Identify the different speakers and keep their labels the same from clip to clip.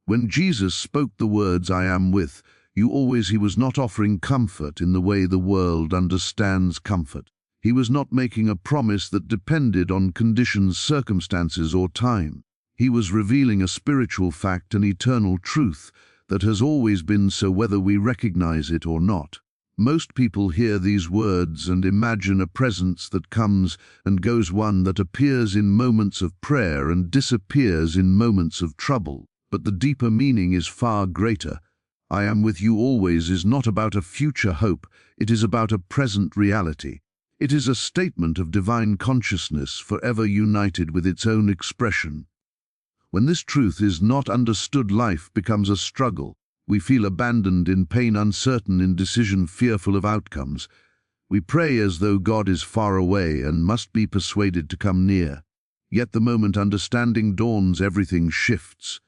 Speaker 1: When Jesus spoke the words, "I am with you always," he was not offering comfort in the way the world understands comfort. He was not making a promise that depended on conditions, circumstances, or time. He was revealing a spiritual fact, an eternal truth that has always been so, whether we recognize it or not. Most people hear these words and imagine a presence that comes and goes, one that appears in moments of prayer and disappears in moments of trouble. But the deeper meaning is far greater. "I am with you always" is not about a future hope, it is about a present reality. It is a statement of divine consciousness forever united with its own expression. When this truth is not understood, life becomes a struggle. We feel abandoned, in pain, uncertain in decision, fearful of outcomes. We pray as though God is far away and must be persuaded to come near. Yet the moment understanding dawns, everything shifts.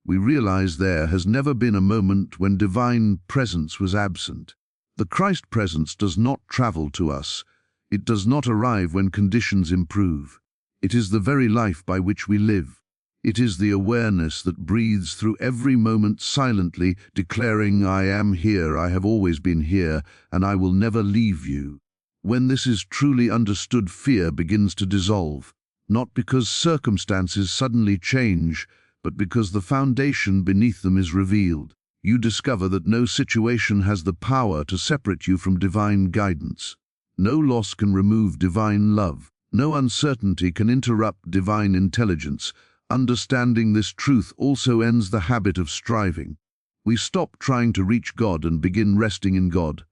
Speaker 1: We realize there has never been a moment when divine presence was absent. The Christ presence does not travel to us. It does not arrive when conditions improve. It is the very life by which we live. It is the awareness that breathes through every moment silently, declaring, "I am here, I have always been here, and I will never leave you." When this is truly understood, fear begins to dissolve, not because circumstances suddenly change, but because the foundation beneath them is revealed. You discover that no situation has the power to separate you from divine guidance. No loss can remove divine love. No uncertainty can interrupt divine intelligence. Understanding this truth also ends the habit of striving. We stop trying to reach God and begin resting in God.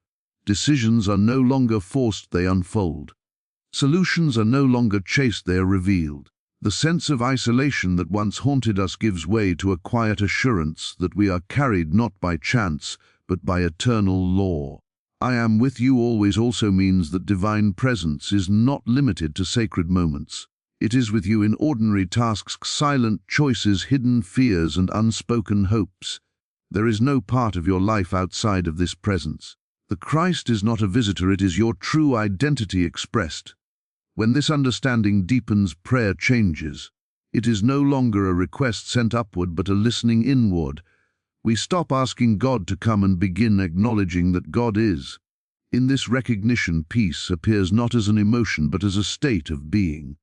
Speaker 1: Decisions are no longer forced, they unfold. Solutions are no longer chased, they are revealed. The sense of isolation that once haunted us gives way to a quiet assurance that we are carried not by chance, but by eternal law. "I am with you always" also means that divine presence is not limited to sacred moments. It is with you in ordinary tasks, silent choices, hidden fears, and unspoken hopes. There is no part of your life outside of this presence. The Christ is not a visitor, it is your true identity expressed. When this understanding deepens, prayer changes. It is no longer a request sent upward, but a listening inward. We stop asking God to come and begin acknowledging that God is. In this recognition, peace appears not as an emotion, but as a state of being.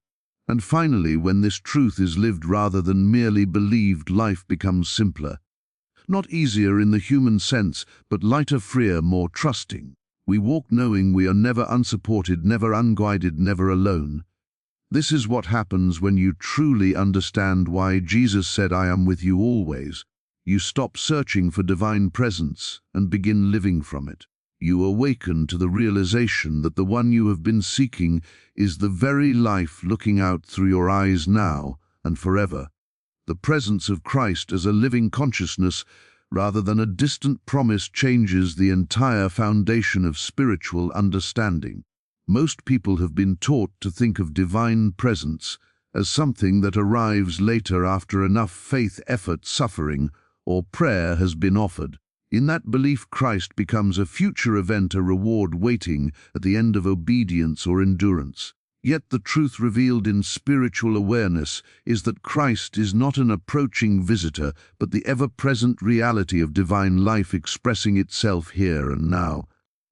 Speaker 1: And finally, when this truth is lived rather than merely believed, life becomes simpler. Not easier in the human sense, but lighter, freer, more trusting. We walk knowing we are never unsupported, never unguided, never alone. This is what happens when you truly understand why Jesus said, "I am with you always." You stop searching for divine presence and begin living from it. You awaken to the realization that the one you have been seeking is the very life looking out through your eyes now and forever. The presence of Christ as a living consciousness rather than a distant promise changes the entire foundation of spiritual understanding. Most people have been taught to think of divine presence as something that arrives later after enough faith, effort, suffering, or prayer has been offered. In that belief, Christ becomes a future event, a reward waiting at the end of obedience or endurance. Yet the truth revealed in spiritual awareness is that Christ is not an approaching visitor, but the ever-present reality of divine life expressing itself here and now.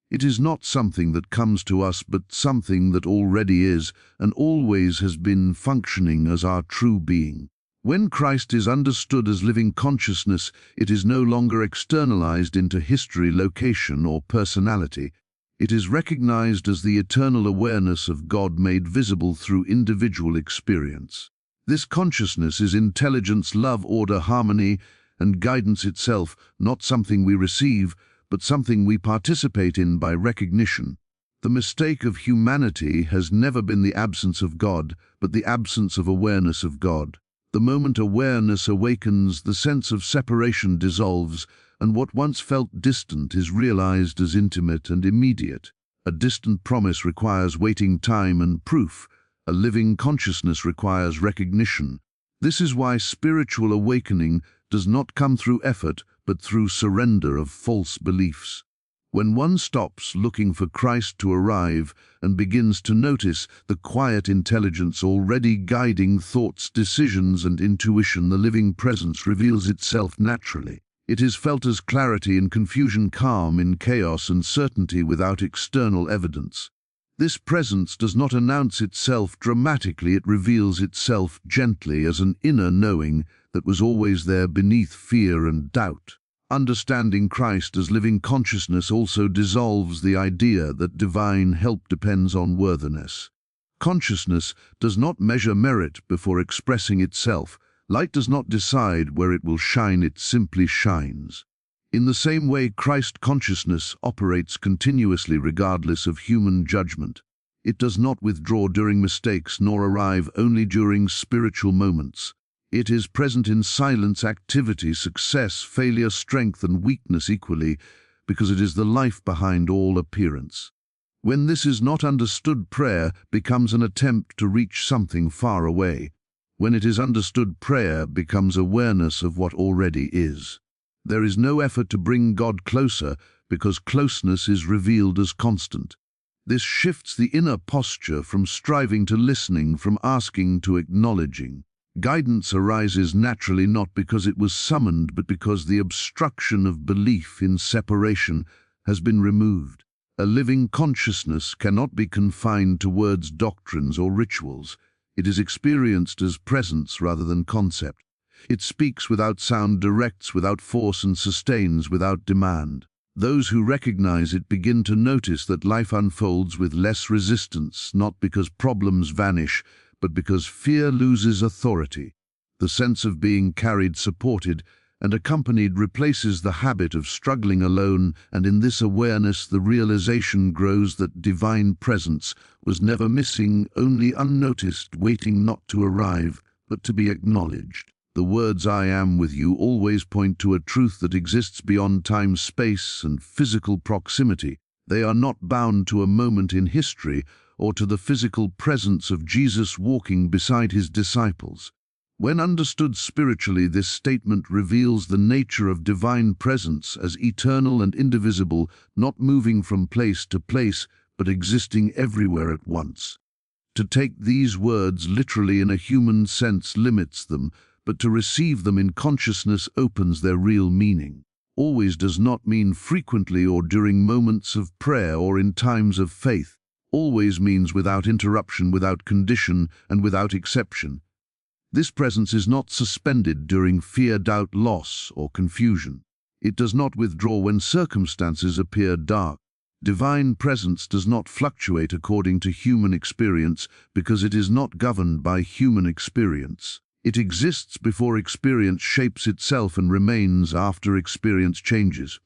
Speaker 1: It is not something that comes to us, but something that already is and always has been functioning as our true being. When Christ is understood as living consciousness, it is no longer externalized into history, location, or personality. It is recognized as the eternal awareness of God made visible through individual experience. This consciousness is intelligence, love, order, harmony, and guidance itself, not something we receive, but something we participate in by recognition. The mistake of humanity has never been the absence of God, but the absence of awareness of God. The moment awareness awakens, the sense of separation dissolves, and what once felt distant is realized as intimate and immediate. A distant promise requires waiting time and proof. A living consciousness requires recognition. This is why spiritual awakening does not come through effort, but through surrender of false beliefs. When one stops looking for Christ to arrive and begins to notice the quiet intelligence already guiding thoughts, decisions, and intuition, the living presence reveals itself naturally. It is felt as clarity in confusion, calm in chaos, and certainty without external evidence. This presence does not announce itself dramatically, it reveals itself gently as an inner knowing that was always there beneath fear and doubt. Understanding Christ as living consciousness also dissolves the idea that divine help depends on worthiness. Consciousness does not measure merit before expressing itself. Light does not decide where it will shine, it simply shines. In the same way, Christ consciousness operates continuously regardless of human judgment. It does not withdraw during mistakes nor arrive only during spiritual moments. It is present in silence, activity, success, failure, strength, and weakness equally, because it is the life behind all appearance. When this is not understood, prayer becomes an attempt to reach something far away. When it is understood, prayer becomes awareness of what already is. There is no effort to bring God closer because closeness is revealed as constant. This shifts the inner posture from striving to listening, from asking to acknowledging. Guidance arises naturally not because it was summoned, but because the obstruction of belief in separation has been removed. A living consciousness cannot be confined to words, doctrines, or rituals. It is experienced as presence rather than concept. It speaks without sound, directs without force, and sustains without demand. Those who recognize it begin to notice that life unfolds with less resistance, not because problems vanish, but because fear loses authority. The sense of being carried, supported, and accompanied replaces the habit of struggling alone, and in this awareness the realization grows that divine presence was never missing, only unnoticed, waiting not to arrive, but to be acknowledged. The words "I am with you" always point to a truth that exists beyond time, space, and physical proximity. They are not bound to a moment in history or to the physical presence of Jesus walking beside his disciples. When understood spiritually, this statement reveals the nature of divine presence as eternal and indivisible, not moving from place to place, but existing everywhere at once. To take these words literally in a human sense limits them, but to receive them in consciousness opens their real meaning. Always does not mean frequently or during moments of prayer or in times of faith. Always means without interruption, without condition, and without exception. This presence is not suspended during fear, doubt, loss, or confusion. It does not withdraw when circumstances appear dark. Divine presence does not fluctuate according to human experience because it is not governed by human experience. It exists before experience shapes itself and remains after experience changes.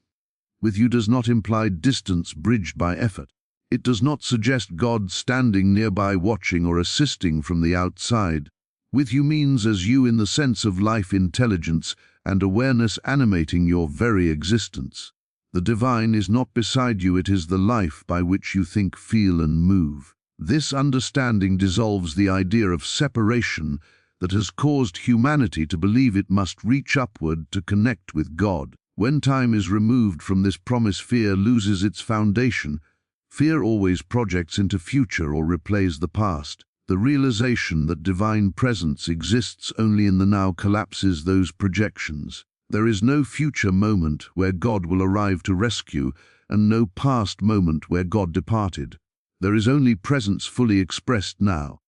Speaker 1: With you does not imply distance bridged by effort. It does not suggest God standing nearby watching or assisting from the outside. With you means as you in the sense of life, intelligence, and awareness animating your very existence. The divine is not beside you, it is the life by which you think, feel, and move. This understanding dissolves the idea of separation that has caused humanity to believe it must reach upward to connect with God. When time is removed from this promise, fear loses its foundation. Fear always projects into future or replays the past. The realization that divine presence exists only in the now collapses those projections. There is no future moment where God will arrive to rescue, and no past moment where God departed. There is only presence fully expressed now.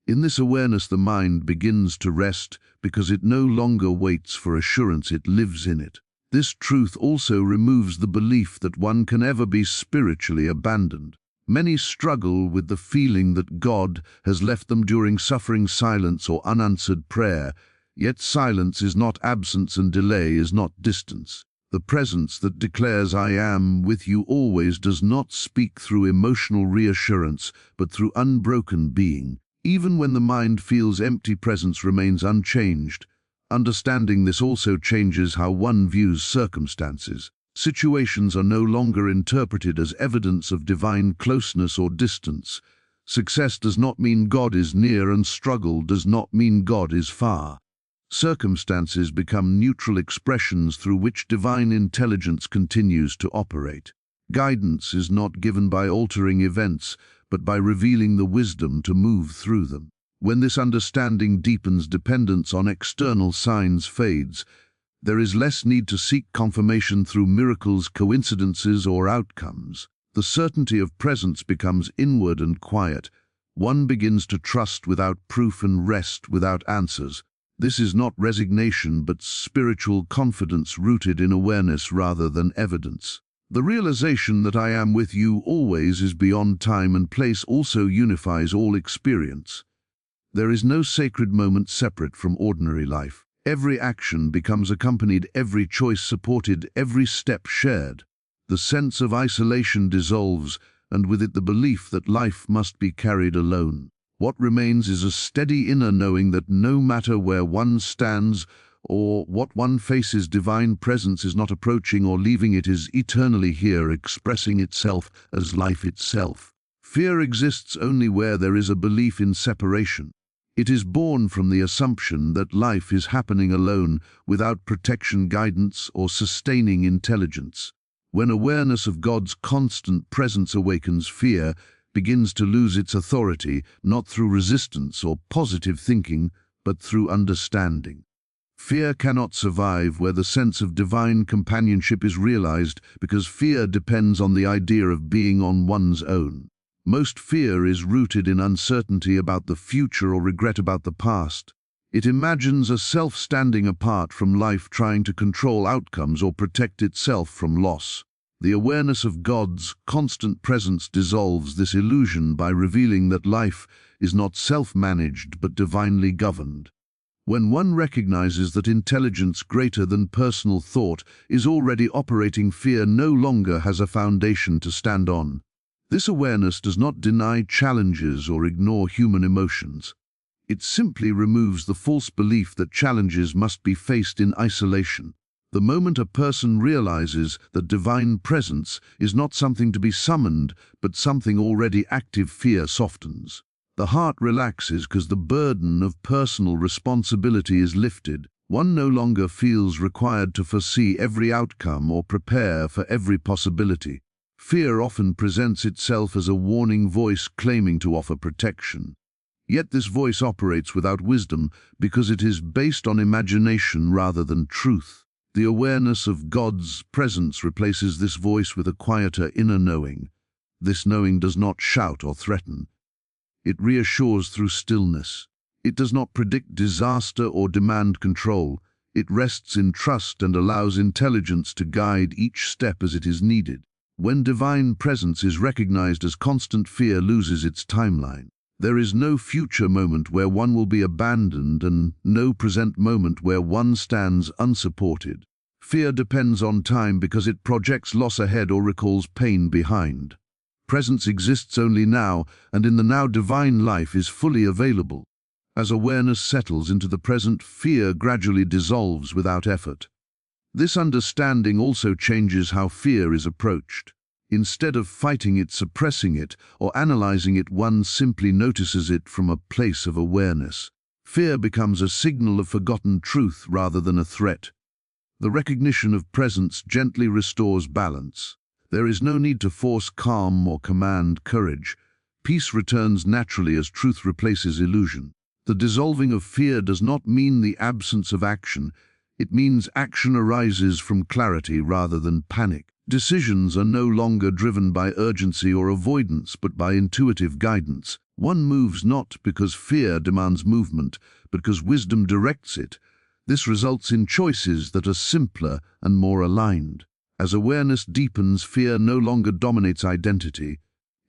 Speaker 1: In this awareness the mind begins to rest because it no longer waits for assurance, it lives in it. This truth also removes the belief that one can ever be spiritually abandoned. Many struggle with the feeling that God has left them during suffering, silence, or unanswered prayer, yet silence is not absence and delay is not distance. The presence that declares "I am with you always" does not speak through emotional reassurance, but through unbroken being. Even when the mind feels empty, presence remains unchanged. Understanding this also changes how one views circumstances. Situations are no longer interpreted as evidence of divine closeness or distance. Success does not mean God is near, and struggle does not mean God is far. Circumstances become neutral expressions through which divine intelligence continues to operate. Guidance is not given by altering events, but by revealing the wisdom to move through them. When this understanding deepens, dependence on external signs fades. There is less need to seek confirmation through miracles, coincidences, or outcomes. The certainty of presence becomes inward and quiet. One begins to trust without proof and rest without answers. This is not resignation, but spiritual confidence rooted in awareness rather than evidence. The realization that I am with you always is beyond time and place also unifies all experience. There is no sacred moment separate from ordinary life. Every action becomes accompanied, every choice supported, every step shared. The sense of isolation dissolves, and with it the belief that life must be carried alone. What remains is a steady inner knowing that no matter where one stands or what one faces, divine presence is not approaching or leaving, it is eternally here, expressing itself as life itself. Fear exists only where there is a belief in separation. It is born from the assumption that life is happening alone, without protection, guidance, or sustaining intelligence. When awareness of God's constant presence awakens, fear begins to lose its authority, not through resistance or positive thinking, but through understanding. Fear cannot survive where the sense of divine companionship is realized, because fear depends on the idea of being on one's own. Most fear is rooted in uncertainty about the future or regret about the past. It imagines a self standing apart from life, trying to control outcomes or protect itself from loss. The awareness of God's constant presence dissolves this illusion by revealing that life is not self-managed but divinely governed. When one recognizes that intelligence greater than personal thought is already operating, fear no longer has a foundation to stand on. This awareness does not deny challenges or ignore human emotions. It simply removes the false belief that challenges must be faced in isolation. The moment a person realizes that divine presence is not something to be summoned, but something already active, fear softens. The heart relaxes because the burden of personal responsibility is lifted. One no longer feels required to foresee every outcome or prepare for every possibility. Fear often presents itself as a warning voice claiming to offer protection. Yet this voice operates without wisdom because it is based on imagination rather than truth. The awareness of God's presence replaces this voice with a quieter inner knowing. This knowing does not shout or threaten. It reassures through stillness. It does not predict disaster or demand control. It rests in trust and allows intelligence to guide each step as it is needed. When divine presence is recognized as constant, fear loses its timeline. There is no future moment where one will be abandoned and no present moment where one stands unsupported. Fear depends on time because it projects loss ahead or recalls pain behind. Presence exists only now, and in the now divine life is fully available. As awareness settles into the present, fear gradually dissolves without effort. This understanding also changes how fear is approached. Instead of fighting it, suppressing it, or analyzing it, one simply notices it from a place of awareness. Fear becomes a signal of forgotten truth rather than a threat. The recognition of presence gently restores balance. There is no need to force calm or command courage. Peace returns naturally as truth replaces illusion. The dissolving of fear does not mean the absence of action. It means action arises from clarity rather than panic. Decisions are no longer driven by urgency or avoidance, but by intuitive guidance. One moves not because fear demands movement, but because wisdom directs it. This results in choices that are simpler and more aligned. As awareness deepens, fear no longer dominates identity.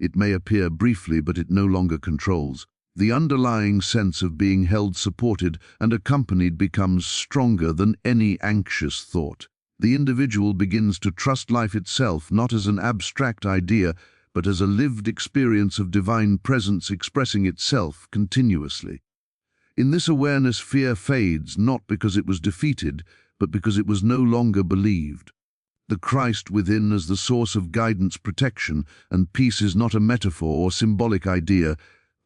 Speaker 1: It may appear briefly, but it no longer controls. The underlying sense of being held, supported, and accompanied becomes stronger than any anxious thought. The individual begins to trust life itself, not as an abstract idea, but as a lived experience of divine presence expressing itself continuously. In this awareness, fear fades, not because it was defeated, but because it was no longer believed. The Christ within as the source of guidance, protection, and peace is not a metaphor or symbolic idea,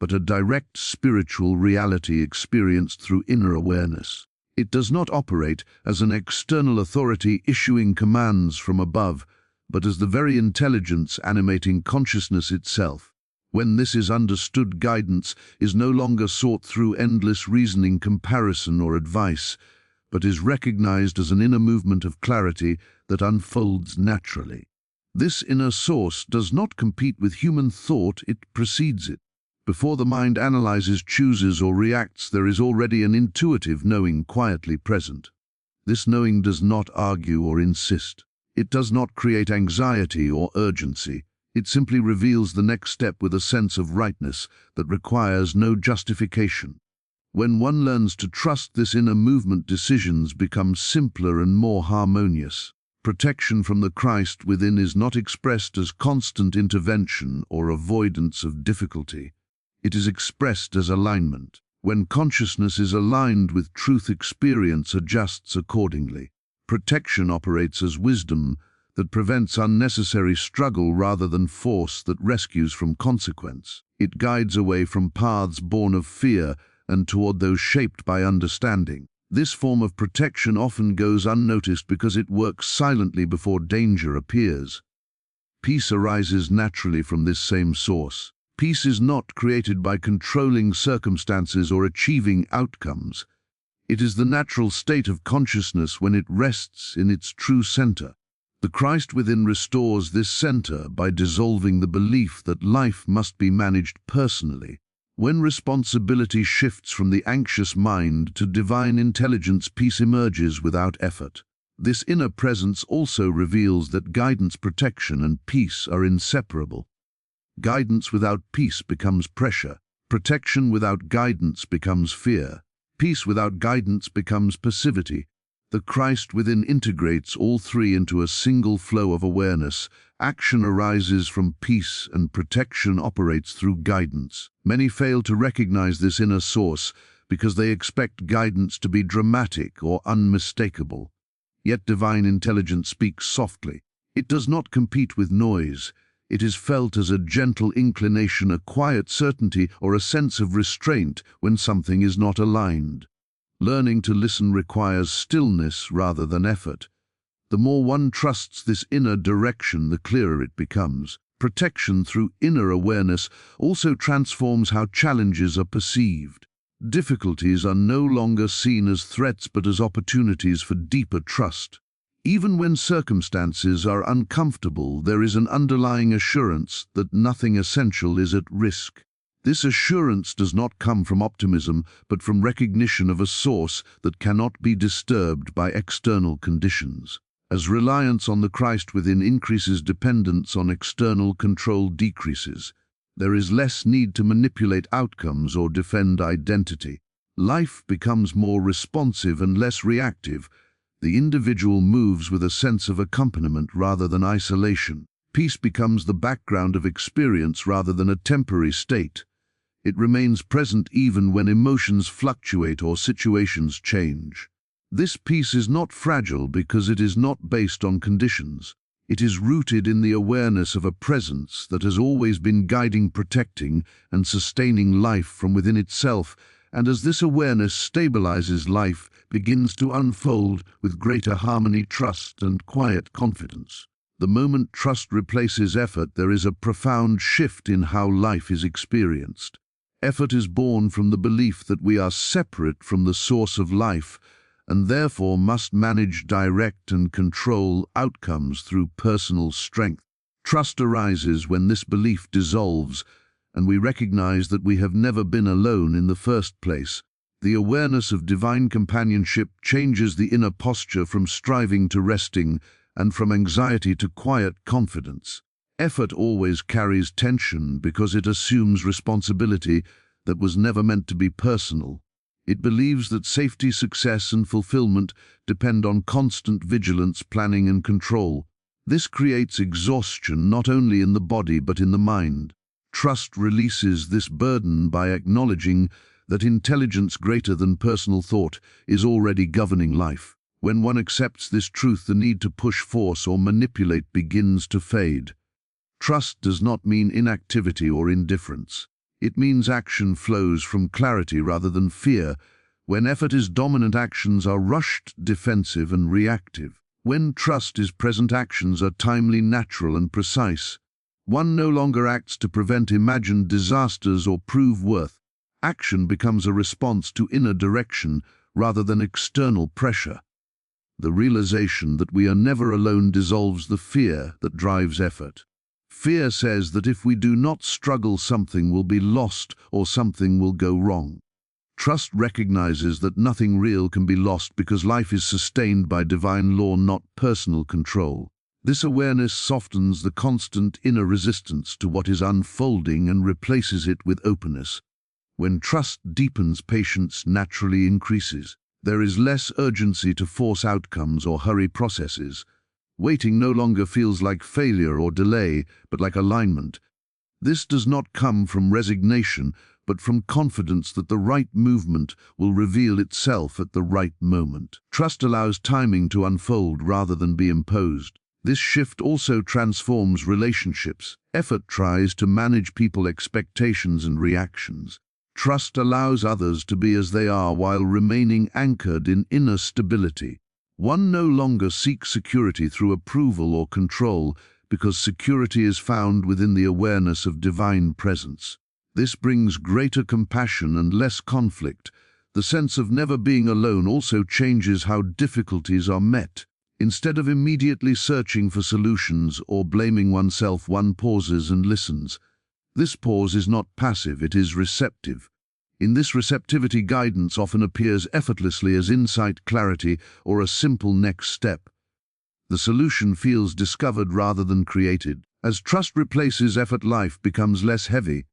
Speaker 1: but a direct spiritual reality experienced through inner awareness. It does not operate as an external authority issuing commands from above, but as the very intelligence animating consciousness itself. When this is understood, guidance is no longer sought through endless reasoning, comparison, or advice, but is recognized as an inner movement of clarity that unfolds naturally. This inner source does not compete with human thought, it precedes it. Before the mind analyzes, chooses, or reacts, there is already an intuitive knowing quietly present. This knowing does not argue or insist. It does not create anxiety or urgency. It simply reveals the next step with a sense of rightness that requires no justification. When one learns to trust this inner movement, decisions become simpler and more harmonious. Protection from the Christ within is not expressed as constant intervention or avoidance of difficulty. It is expressed as alignment. When consciousness is aligned with truth, experience adjusts accordingly. Protection operates as wisdom that prevents unnecessary struggle rather than force that rescues from consequence. It guides away from paths born of fear and toward those shaped by understanding. This form of protection often goes unnoticed because it works silently before danger appears. Peace arises naturally from this same source. Peace is not created by controlling circumstances or achieving outcomes. It is the natural state of consciousness when it rests in its true center. The Christ within restores this center by dissolving the belief that life must be managed personally. When responsibility shifts from the anxious mind to divine intelligence, peace emerges without effort. This inner presence also reveals that guidance, protection, and peace are inseparable. Guidance without peace becomes pressure. Protection without guidance becomes fear. Peace without guidance becomes passivity. The Christ within integrates all three into a single flow of awareness. Action arises from peace and protection operates through guidance. Many fail to recognize this inner source because they expect guidance to be dramatic or unmistakable. Yet divine intelligence speaks softly. It does not compete with noise. It is felt as a gentle inclination, a quiet certainty, or a sense of restraint when something is not aligned. Learning to listen requires stillness rather than effort. The more one trusts this inner direction, the clearer it becomes. Protection through inner awareness also transforms how challenges are perceived. Difficulties are no longer seen as threats but as opportunities for deeper trust. Even when circumstances are uncomfortable, there is an underlying assurance that nothing essential is at risk. This assurance does not come from optimism, but from recognition of a source that cannot be disturbed by external conditions. As reliance on the Christ within increases, dependence on external control decreases. There is less need to manipulate outcomes or defend identity. Life becomes more responsive and less reactive. The individual moves with a sense of accompaniment rather than isolation. Peace becomes the background of experience rather than a temporary state. It remains present even when emotions fluctuate or situations change. This peace is not fragile because it is not based on conditions. It is rooted in the awareness of a presence that has always been guiding, protecting, and sustaining life from within itself, and as this awareness stabilizes, life begins to unfold with greater harmony, trust, and quiet confidence. The moment trust replaces effort, there is a profound shift in how life is experienced. Effort is born from the belief that we are separate from the source of life, and therefore must manage, direct, and control outcomes through personal strength. Trust arises when this belief dissolves, and we recognize that we have never been alone in the first place. The awareness of divine companionship changes the inner posture from striving to resting, and from anxiety to quiet confidence. Effort always carries tension because it assumes responsibility that was never meant to be personal. It believes that safety, success, and fulfillment depend on constant vigilance, planning, and control. This creates exhaustion not only in the body but in the mind. Trust releases this burden by acknowledging that intelligence greater than personal thought is already governing life. When one accepts this truth, the need to push, force, or manipulate begins to fade. Trust does not mean inactivity or indifference. It means action flows from clarity rather than fear. When effort is dominant, actions are rushed, defensive, and reactive. When trust is present, actions are timely, natural, and precise. One no longer acts to prevent imagined disasters or prove worth. Action becomes a response to inner direction rather than external pressure. The realization that we are never alone dissolves the fear that drives effort. Fear says that if we do not struggle, something will be lost or something will go wrong. Trust recognizes that nothing real can be lost because life is sustained by divine law, not personal control. This awareness softens the constant inner resistance to what is unfolding and replaces it with openness. When trust deepens, patience naturally increases. There is less urgency to force outcomes or hurry processes. Waiting no longer feels like failure or delay, but like alignment. This does not come from resignation, but from confidence that the right movement will reveal itself at the right moment. Trust allows timing to unfold rather than be imposed. This shift also transforms relationships. Effort tries to manage people's expectations and reactions. Trust allows others to be as they are while remaining anchored in inner stability. One no longer seeks security through approval or control, because security is found within the awareness of divine presence. This brings greater compassion and less conflict. The sense of never being alone also changes how difficulties are met. Instead of immediately searching for solutions or blaming oneself, one pauses and listens. This pause is not passive, it is receptive. In this receptivity, guidance often appears effortlessly as insight, clarity, or a simple next step. The solution feels discovered rather than created. As trust replaces effort, life becomes less heavy.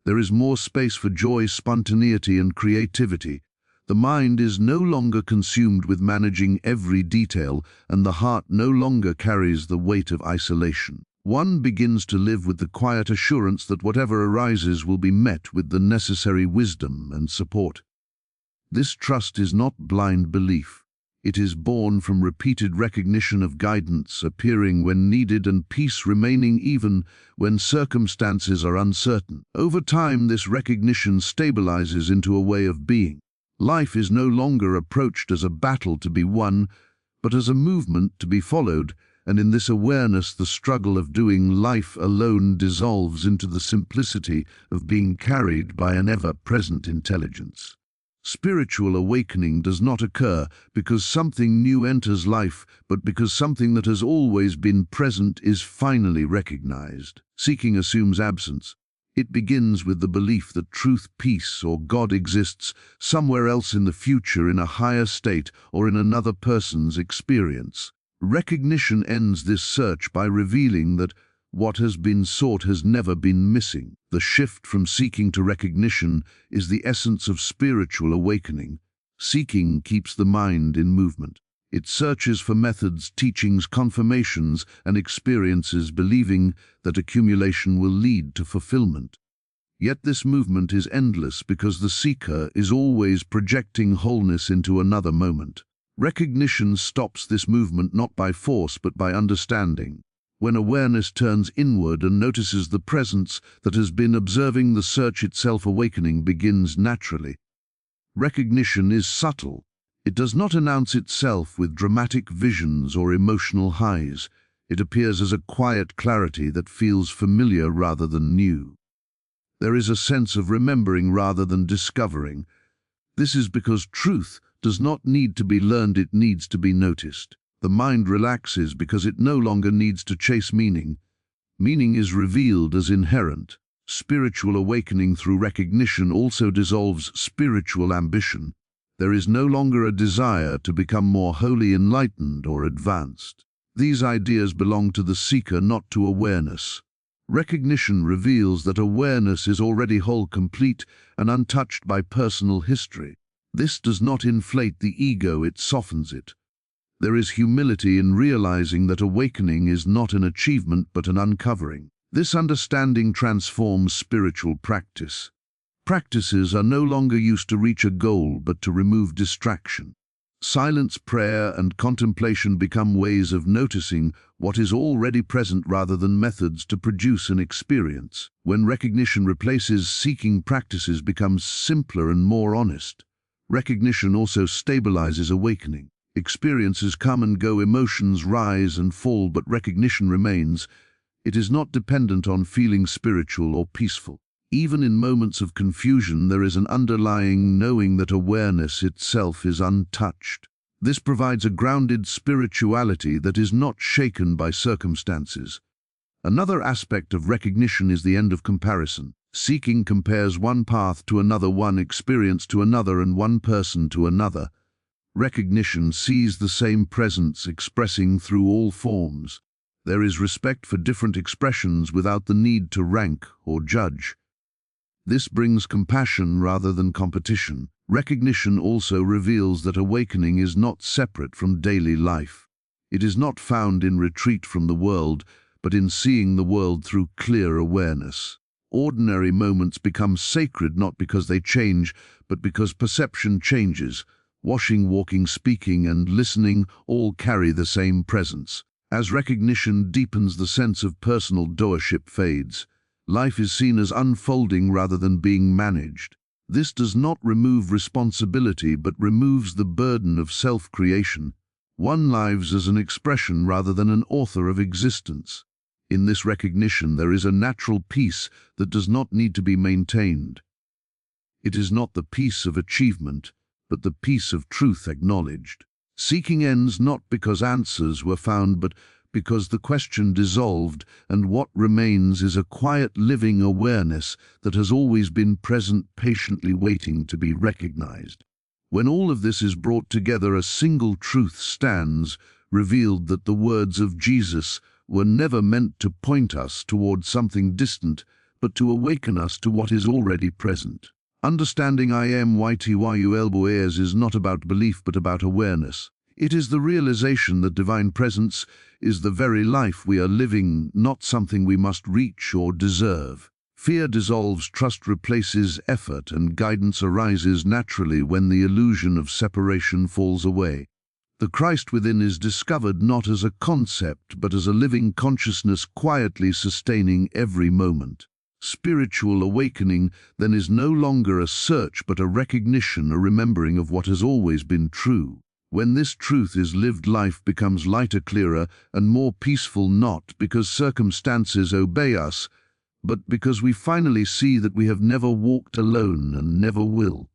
Speaker 1: There is more space for joy, spontaneity, and creativity. The mind is no longer consumed with managing every detail, and the heart no longer carries the weight of isolation. One begins to live with the quiet assurance that whatever arises will be met with the necessary wisdom and support. This trust is not blind belief. It is born from repeated recognition of guidance appearing when needed and peace remaining even when circumstances are uncertain. Over time, this recognition stabilizes into a way of being. Life is no longer approached as a battle to be won, but as a movement to be followed, and in this awareness the struggle of doing life alone dissolves into the simplicity of being carried by an ever-present intelligence. Spiritual awakening does not occur because something new enters life, but because something that has always been present is finally recognized. Seeking assumes absence. It begins with the belief that truth, peace, or God exists somewhere else in the future, in a higher state, or in another person's experience. Recognition ends this search by revealing that what has been sought has never been missing. The shift from seeking to recognition is the essence of spiritual awakening. Seeking keeps the mind in movement. It searches for methods, teachings, confirmations, and experiences, believing that accumulation will lead to fulfillment. Yet this movement is endless because the seeker is always projecting wholeness into another moment. Recognition stops this movement not by force but by understanding. When awareness turns inward and notices the presence that has been observing the search itself, awakening begins naturally. Recognition is subtle. It does not announce itself with dramatic visions or emotional highs. It appears as a quiet clarity that feels familiar rather than new. There is a sense of remembering rather than discovering. This is because truth does not need to be learned, it needs to be noticed. The mind relaxes because it no longer needs to chase meaning. Meaning is revealed as inherent. Spiritual awakening through recognition also dissolves spiritual ambition. There is no longer a desire to become more wholly enlightened or advanced. These ideas belong to the seeker, not to awareness. Recognition reveals that awareness is already whole, complete, and untouched by personal history. This does not inflate the ego, it softens it. There is humility in realizing that awakening is not an achievement but an uncovering. This understanding transforms spiritual practice. Practices are no longer used to reach a goal but to remove distraction. Silence, prayer, and contemplation become ways of noticing what is already present rather than methods to produce an experience. When recognition replaces seeking, practices becomes simpler and more honest. Recognition also stabilizes awakening. Experiences come and go, emotions rise and fall, but recognition remains. It is not dependent on feeling spiritual or peaceful. Even in moments of confusion, there is an underlying knowing that awareness itself is untouched. This provides a grounded spirituality that is not shaken by circumstances. Another aspect of recognition is the end of comparison. Seeking compares one path to another, one experience to another, and one person to another. Recognition sees the same presence expressing through all forms. There is respect for different expressions without the need to rank or judge. This brings compassion rather than competition. Recognition also reveals that awakening is not separate from daily life. It is not found in retreat from the world, but in seeing the world through clear awareness. Ordinary moments become sacred not because they change, but because perception changes. Washing, walking, speaking, and listening all carry the same presence. As recognition deepens, the sense of personal doership fades. Life is seen as unfolding rather than being managed. This does not remove responsibility, but removes the burden of self-creation. One lives as an expression rather than an author of existence. In this recognition, there is a natural peace that does not need to be maintained. It is not the peace of achievement, but the peace of truth acknowledged. Seeking ends not because answers were found, but because the question dissolved, and what remains is a quiet living awareness that has always been present, patiently waiting to be recognized. When all of this is brought together, a single truth stands, revealed that the words of Jesus were never meant to point us toward something distant, but to awaken us to what is already present. Understanding I am YTYULBOES is not about belief but about awareness. It is the realization that divine presence is the very life we are living, not something we must reach or deserve. Fear dissolves, trust replaces effort, and guidance arises naturally when the illusion of separation falls away. The Christ within is discovered not as a concept, but as a living consciousness quietly sustaining every moment. Spiritual awakening then is no longer a search but a recognition, a remembering of what has always been true. When this truth is lived, life becomes lighter, clearer, and more peaceful, not because circumstances obey us, but because we finally see that we have never walked alone and never will.